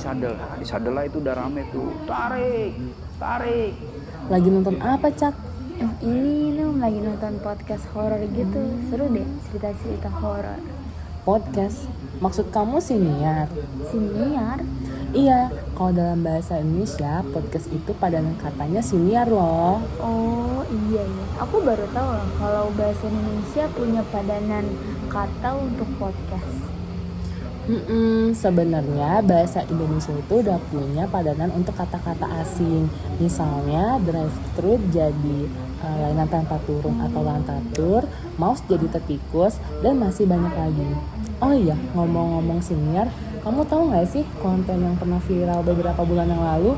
Di Sadel lah itu udah rame tuh. Tarik. Lagi nonton apa, Cak? Ini lagi nonton podcast horor gitu. Seru deh cerita-cerita horor. Podcast? Maksud kamu siniar? Siniar? Iya, kalau dalam bahasa Indonesia, podcast itu padanan katanya siniar loh. Oh iya. Aku baru tahu loh kalau bahasa Indonesia punya padanan kata untuk podcast. Sebenarnya bahasa Indonesia itu udah punya padanan untuk kata-kata asing. Misalnya drive-thru jadi layanan tanpa turun atau lantatur, mouse jadi tertikus, dan masih banyak lagi. Oh iya, ngomong-ngomong siniar, kamu tahu nggak sih konten yang pernah viral beberapa bulan yang lalu?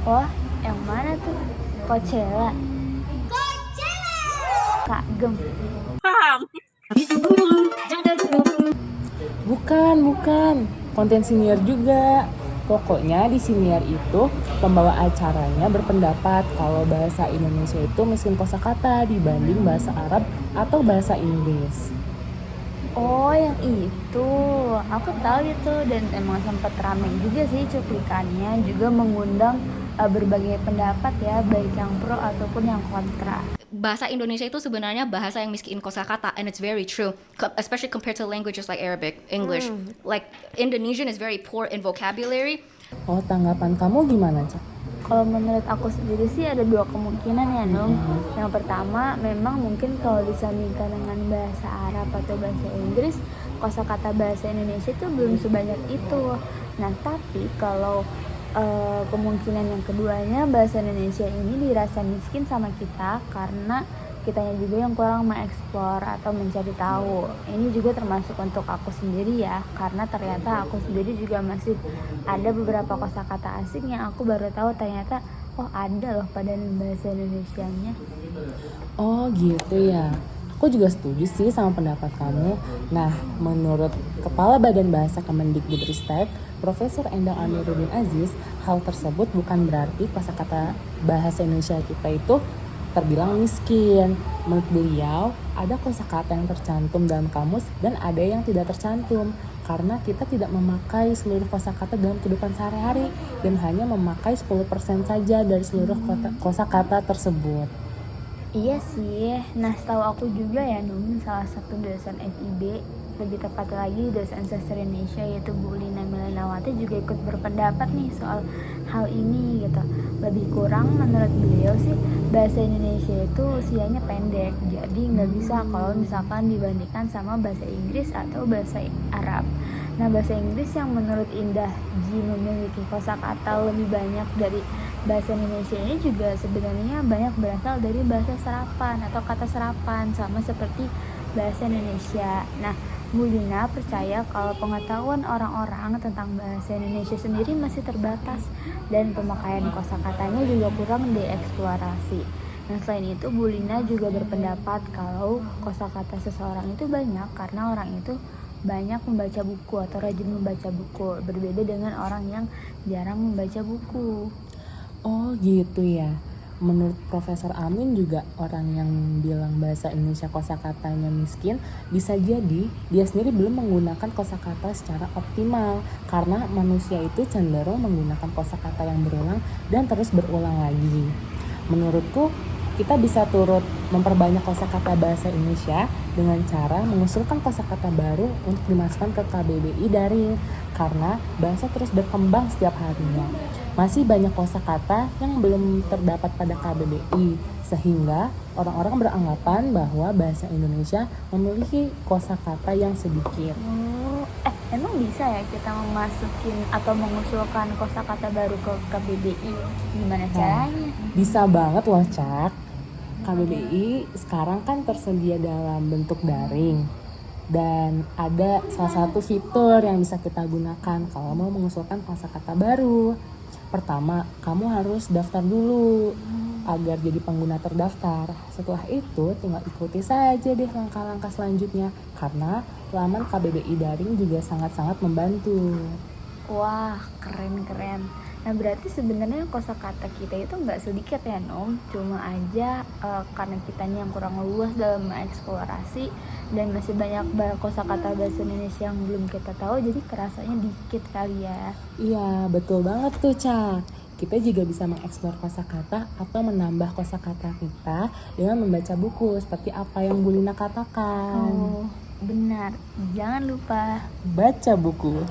Wah, yang mana tuh? Coachella. Kagem. Bukan. Konten siniar juga. Pokoknya di siniar itu pembawa acaranya berpendapat kalau bahasa Indonesia itu miskin kosakata dibanding bahasa Arab atau bahasa Inggris. Oh yang itu, aku tahu itu dan emang sempat ramai juga sih cuplikannya, juga mengundang berbagai pendapat ya, baik yang pro ataupun yang kontra. Bahasa Indonesia itu sebenarnya bahasa yang miskin kosakata, and it's very true, especially compared to languages like Arabic, English. Like Indonesian is very poor in vocabulary. Oh, tanggapan kamu gimana, Cak? Kalau menurut aku sendiri sih ada dua kemungkinan ya, Nung. Yang pertama, memang mungkin kalau disandingkan dengan bahasa Arab atau bahasa Inggris, kosakata bahasa Indonesia itu belum sebanyak itu. Nah, tapi kalau kemungkinan yang keduanya, bahasa Indonesia ini dirasa miskin sama kita karena kitanya juga yang kurang mengeksplor atau mencari tahu. Ini juga termasuk untuk aku sendiri ya, karena ternyata aku sendiri juga masih ada beberapa kosakata asing yang aku baru tahu ternyata ada loh padanan bahasa Indonesianya. Oh gitu ya. Aku juga setuju sih sama pendapat kamu. Nah, menurut Kepala Badan Bahasa Kemendikbudristek, Profesor Endang Amiruddin Aziz, hal tersebut bukan berarti kosakata bahasa Indonesia kita itu terbilang miskin. Menurut beliau, ada kosakata yang tercantum dalam kamus dan ada yang tidak tercantum karena kita tidak memakai seluruh kosakata dalam kehidupan sehari-hari dan hanya memakai 10% saja dari seluruh kosakata tersebut. Iya sih. Nah, setahu aku juga ya, Nung, salah satu dosen FIB, lebih tepat lagi dosen sastra Indonesia yaitu Bu Lina Milanawati juga ikut berpendapat nih soal hal ini gitu. Lebih kurang menurut beliau sih bahasa Indonesia itu usianya pendek, jadi nggak bisa kalau misalkan dibandingkan sama bahasa Inggris atau bahasa Arab. Nah, bahasa Inggris yang menurut Indah Ji memiliki kosakata lebih banyak dari bahasa Indonesia ini juga sebenarnya banyak berasal dari bahasa serapan atau kata serapan, sama seperti bahasa Indonesia. Nah, Bu Lina percaya kalau pengetahuan orang-orang tentang bahasa Indonesia sendiri masih terbatas dan pemakaian kosakatanya juga kurang dieksplorasi. Nah, selain itu Bu Lina juga berpendapat kalau kosakata seseorang itu banyak karena orang itu banyak membaca buku atau rajin membaca buku, berbeda dengan orang yang jarang membaca buku. Oh gitu ya. Menurut Profesor Amin juga orang yang bilang bahasa Indonesia kosakatanya miskin bisa jadi dia sendiri belum menggunakan kosakata secara optimal karena manusia itu cenderung menggunakan kosakata yang berulang dan terus berulang lagi. Menurutku kita bisa turut memperbanyak kosakata bahasa Indonesia dengan cara mengusulkan kosakata baru untuk dimasukkan ke KBBI daring karena bahasa terus berkembang setiap harinya. Masih banyak kosakata yang belum terdapat pada KBBI sehingga orang-orang beranggapan bahwa bahasa Indonesia memiliki kosakata yang sedikit. Emang bisa ya kita memasukin atau mengusulkan kosakata baru ke KBBI? Gimana caranya? Bisa banget loh, Cak. KBBI sekarang kan tersedia dalam bentuk daring dan ada salah satu fitur yang bisa kita gunakan kalau mau mengusulkan kosakata baru. Pertama, kamu harus daftar dulu agar jadi pengguna terdaftar. Setelah itu tinggal ikuti saja deh langkah-langkah selanjutnya karena laman KBBI daring juga sangat-sangat membantu. Wah, keren. Nah berarti sebenarnya kosakata kita itu nggak sedikit ya Nom, cuma aja karena kitanya yang kurang luas dalam mengeksplorasi dan masih banyak kosakata bahasa Indonesia yang belum kita tahu, jadi kerasanya dikit kali ya. Iya, betul banget tuh, Cak. Kita juga bisa mengeksplor kosakata atau menambah kosakata kita dengan membaca buku seperti apa yang Bu Lina katakan. Oh benar, jangan lupa Baca buku.